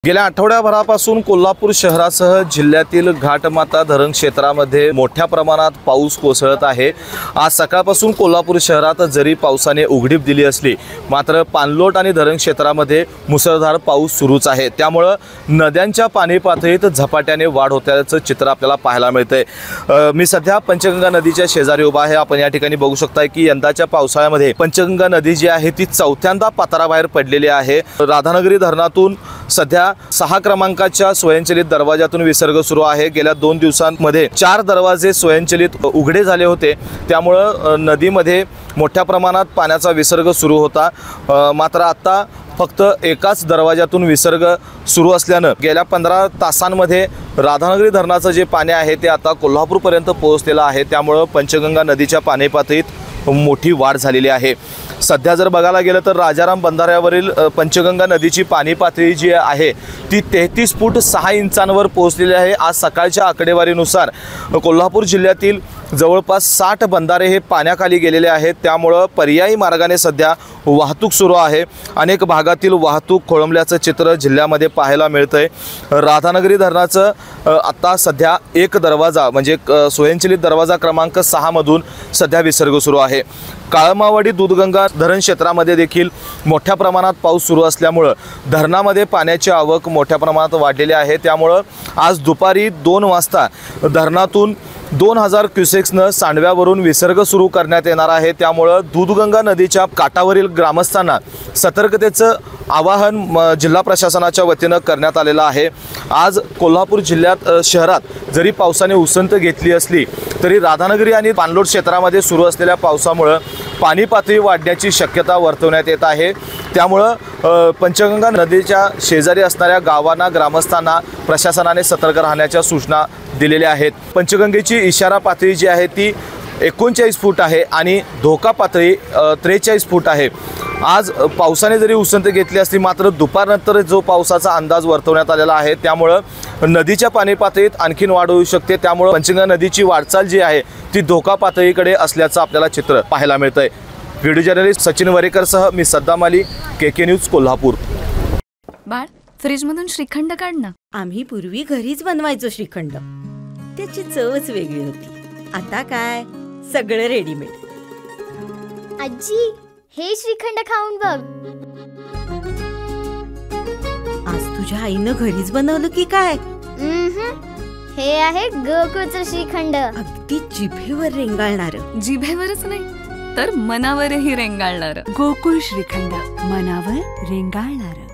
गेल्या आठवड्याभरापासून कोल्हापूर शहरासह जिल्ह्यातील घाटमाता धरण क्षेत्रामध्ये मोठ्या प्रमाणात पाऊस कोसळत आहे। आज सकाळपासून कोल्हापूर शहरात जरी पावसाने उघडीप दिली असली मात्र पाणलोट आणि धरण क्षेत्रामध्ये मुसळधार पाऊस सुरूच आहे। त्यामुळे नद्यांच्या पाणी पातळीत झपाट्याने वाढ होत्याचं चित्र आपल्याला पाहायला मिळतंय। मी सध्या पंचगंगा नदीच्या शेजारी उभा आहे। आपण या ठिकाणी बघू शकताय की यंदाच्या पावसाळ्यामध्ये पंचगंगा नदी जी आहे ती चौथ्यांदा पात्राबाहेर पडलेली आहे। राधानगरी धरणातून सध्या 6 क्रमांकाच्या स्वयंचलित दरवाजातून विसर्ग सुरू आहे। गेल्या 2 दिवसांमध्ये 4 दरवाजे स्वयंचलित उघडे झाले होते, त्यामुळे नदीमध्ये मोठ्या प्रमाणात पाण्याचा विसर्ग सुरू होता। मात्र आता फक्त एकाच दरवाजातून विसर्ग सुरू असल्याने गेल्या 15 तासांमध्ये राधानगरी धरणाचं जे पाणी आहे ते आता कोल्हापूरपर्यंत पोहोचलेलं आहे। त्यामुळे पंचगंगा नदीच्या पाणी पातळीत मोठी वाढ झालेली आहे। सध्या जर बघायला गेलं तर राजाराम बंधाऱ्यावरील पंचगंगा नदीची पाणी पातळी जी आहे ती 33 फूट 6 इंचांवर पोहोचलेली आहे। आज सकाळच्या आकडेवारीनुसार कोल्हापूर जिल्ह्यातील जवळपास 60 बंधारे हे पाण्याखाली गेलेले आहेत। त्यामुळे पर्यायी मार्गाने सध्या वाहतूक सुरू आहे। अनेक भागातील वाहतूक खोळंबल्याचं चित्र जिल्ह्यामध्ये पाहायला मिळतंय। राधानगरी धरणाचं आता सध्या एक दरवाजा म्हणजे स्वयंचलित दरवाजा क्रमांक 6 मधून सध्या विसर्ग सुरू आहे। काळमावाडी दूधगंगा धरण क्षेत्रामध्ये देखील मोठ्या प्रमाणात पाऊस सुरू असल्यामुळे धरणामध्ये पाण्याची आवक मोठ्या प्रमाणात वाढलेली आहे। त्यामुळे आज दुपारी 2 वाजता धरणातून 2000 क्युसेक्सनं सांडव्यावरून विसर्ग सुरू करण्यात येणार आहे। त्यामुळे दूधगंगा नदीच्या काठावरील ग्रामस्थांना सतर्कतेचं आवाहन जिल्हा प्रशासनाच्या वतीनं करण्यात आलेलं आहे। आज कोल्हापूर जिल्ह्यात शहरात जरी पावसाने उसंत घेतली असली तरी राधानगरी आणि पाणलोट क्षेत्रामध्ये सुरू असलेल्या पावसामुळे पाणी पातळी वाढण्याची शक्यता वर्तवण्यात येत आहे। त्यामुळे पंचगंगा नदीच्या शेजारी असणाऱ्या गावांना ग्रामस्थांना प्रशासनाने सतर्क राहण्याच्या सूचना दिलेल्या आहेत। पंचगंगेची इशारा पातळी जी आहे ती 39 फूट आहे आणि धोका पातळी 43 फूट आहे। आज पावसाने जरी उसंत घेतली असली मात्र दुपारनंतर जो पावसाचा अंदाज वर्तवण्यात आलेला आहे त्यामुळे नदीच्या पाणी पातळीत आणखीन वाढ होऊ शकते। त्यामुळे पंचगंगा नदीची वाटचाल जी आहे ती धोका पातळीकडे असल्याचं आपल्याला चित्र पाहायला मिळतंय। व्हिडिओ जर्नलिस्ट सचिन वरेकरसह मी सद्दाम अली, KK न्यूज कोल्हापूर। बाळ, फ्रीजमधून श्रीखंड काढ ना। आम्ही पूर्वी घरीच बनवायचो श्रीखंड, त्याची चवच वेगळी होती। आता काय सगळं रेडीमेड। आजी, हे श्रीखंड खाऊन बघ। आज तुझ्या आईनं घरीच बनवलं की काय? हे आहे गोकुळचं श्रीखंड, अगदी जिभेवर रेंगाळणार। जिभेवरच नाही तर मनावरही रेंगाळणार। गोकुळ श्रीखंड, मनावर रेंगाळणार।